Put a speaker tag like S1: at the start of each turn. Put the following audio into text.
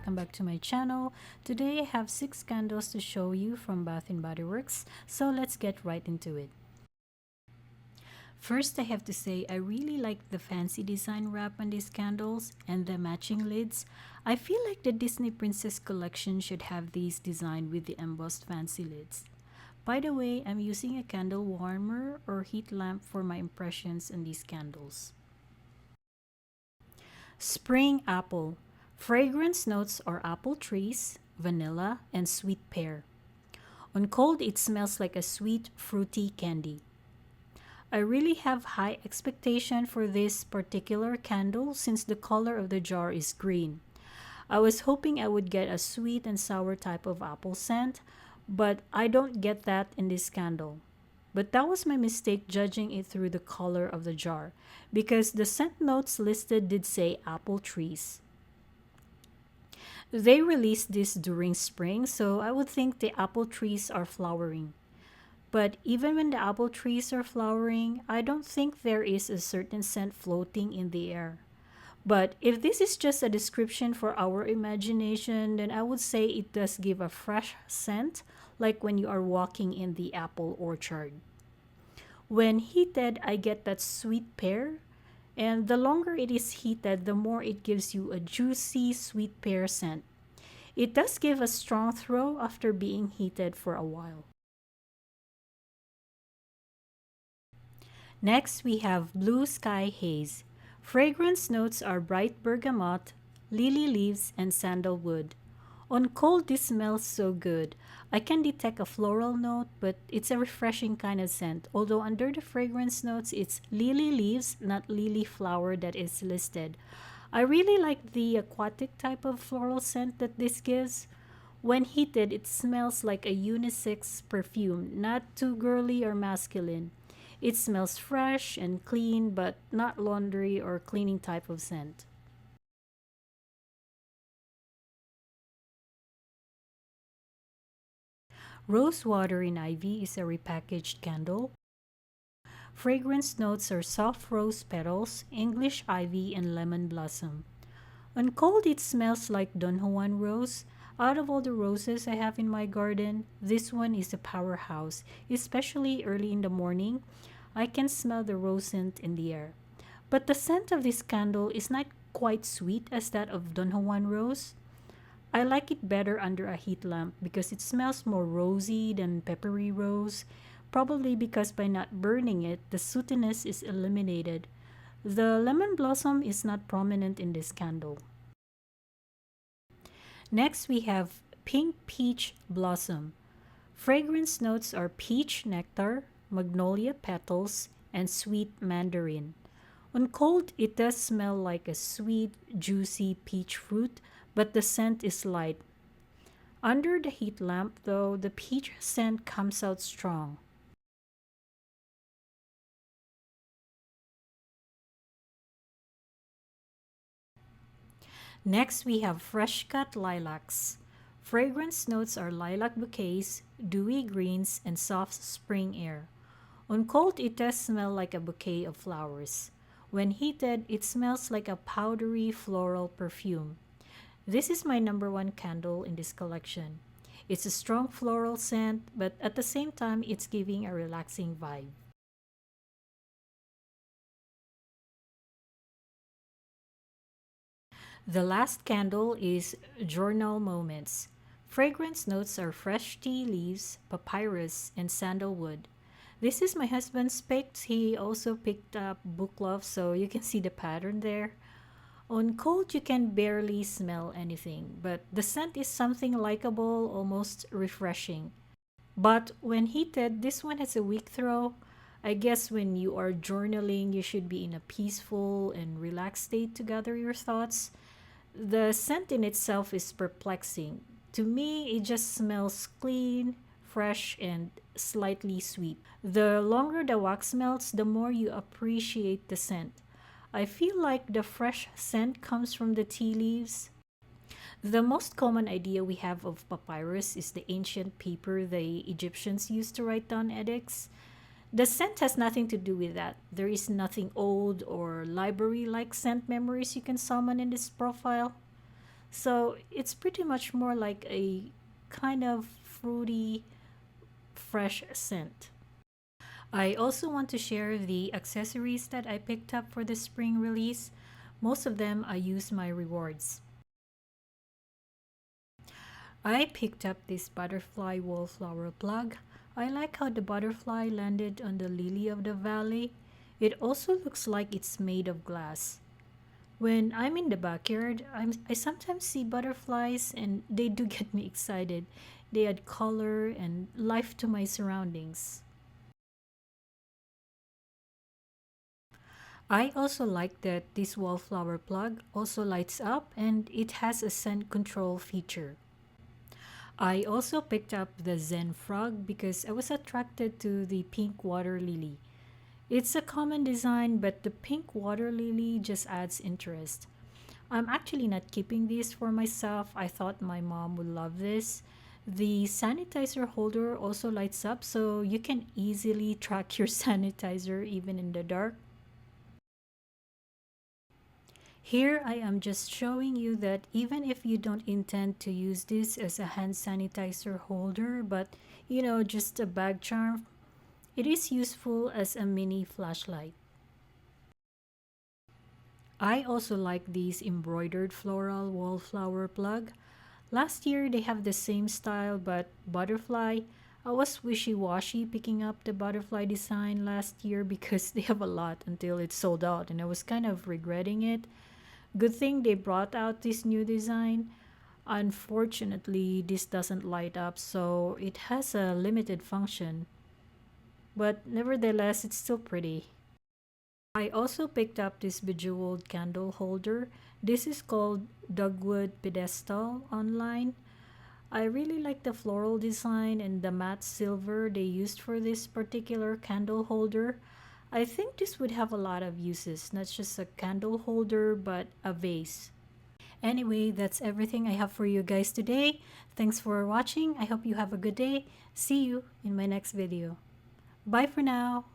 S1: welcome back to my channel. Today I have 6 candles to show you from Bath & Body Works, so let's get right into it. First, I have to say I really like the fancy design wrap on these candles and the matching lids. I feel like the Disney Princess collection should have these designed with the embossed fancy lids. By the way, I'm using a candle warmer or heat lamp for my impressions on these candles. Spring apple. Fragrance notes are apple trees, vanilla, and sweet pear. On cold, it smells like a sweet, fruity candy. I really have high expectation for this particular candle since the color of the jar is green. I was hoping I would get a sweet and sour type of apple scent, but I don't get that in this candle. But that was my mistake judging it through the color of the jar, because the scent notes listed did say apple trees. They released this during spring, so I would think the apple trees are flowering. But even when the apple trees are flowering, I don't think there is a certain scent floating in the air. But if this is just a description for our imagination, then I would say it does give a fresh scent, like when you are walking in the apple orchard. When heated, I get that sweet pear, and the longer it is heated, the more it gives you a juicy sweet pear scent. It does give a strong throw after being heated for a while. Next, we have Blue Sky Haze. Fragrance notes are bright bergamot, lily leaves, and sandalwood. On cold, this smells so good. I can detect a floral note, but it's a refreshing kind of scent. Although under the fragrance notes, it's lily leaves, not lily flower that is listed. I really like the aquatic type of floral scent that this gives. When heated, it smells like a unisex perfume, not too girly or masculine. It smells fresh and clean, but not laundry or cleaning type of scent. Rose Water in Ivy is a repackaged candle. Fragrance notes are soft rose petals, English ivy, and lemon blossom. On cold, it smells like Don Juan rose. Out of all the roses I have in my garden, this one is a powerhouse, especially early in the morning. I can smell the rose scent in the air. But the scent of this candle is not quite sweet as that of Don Juan rose. I like it better under a heat lamp because it smells more rosy than peppery rose, probably because by not burning it, the sootiness is eliminated. The lemon blossom is not prominent in this candle. Next, we have Pink Peach Blossom. Fragrance notes are peach nectar, magnolia petals, and sweet mandarin. On cold, it does smell like a sweet, juicy peach fruit, but the scent is light. Under the heat lamp, though, the peach scent comes out strong. Next, we have Fresh Cut Lilacs. Fragrance notes are lilac bouquets, dewy greens, and soft spring air. On cold, it does smell like a bouquet of flowers. When heated, it smells like a powdery floral perfume. This is my number one candle in this collection. It's a strong floral scent, but at the same time, it's giving a relaxing vibe. The last candle is Journal Moments. Fragrance notes are fresh tea leaves, papyrus, and sandalwood. This is my husband's pick. He also picked up book love, so you can see the pattern there. On cold, you can barely smell anything, but the scent is something likable, almost refreshing. But when heated, this one has a weak throw. I guess when you are journaling, you should be in a peaceful and relaxed state to gather your thoughts. The scent in itself is perplexing. To me, it just smells clean, fresh, and slightly sweet. The longer the wax melts, the more you appreciate the scent. I feel like the fresh scent comes from the tea leaves. The most common idea we have of papyrus is the ancient paper the Egyptians used to write down edicts. The scent has nothing to do with that. There is nothing old or library like scent memories you can summon in this profile. So it's pretty much more like a kind of fruity, fresh scent. I also want to share the accessories that I picked up for the spring release. Most of them I use my rewards. I picked up this butterfly wallflower plug. I like how the butterfly landed on the lily of the valley. It also looks like it's made of glass. When I'm in the backyard, I sometimes see butterflies and they do get me excited. They add color and life to my surroundings. I also like that this wallflower plug also lights up and it has a scent control feature. I also picked up the Zen frog because I was attracted to the pink water lily. It's a common design, but the pink water lily just adds interest. I'm actually not keeping these for myself. I thought my mom would love this. The sanitizer holder also lights up so you can easily track your sanitizer even in the dark. Here I am just showing you that even if you don't intend to use this as a hand sanitizer holder, but just a bag charm, it is useful as a mini flashlight. I also like these embroidered floral wallflower plug. Last year they have the same style but butterfly. I was wishy-washy picking up the butterfly design last year because they have a lot until it's sold out and I was kind of regretting it. Good thing they brought out this new design. Unfortunately, this doesn't light up, so it has a limited function. But nevertheless, it's still pretty. I also picked up this bejeweled candle holder. This is called Dogwood Pedestal online. I really like the floral design and the matte silver they used for this particular candle holder. I think this would have a lot of uses, not just a candle holder, but a vase. Anyway, that's everything I have for you guys today. Thanks for watching. I hope you have a good day. See you in my next video. Bye for now.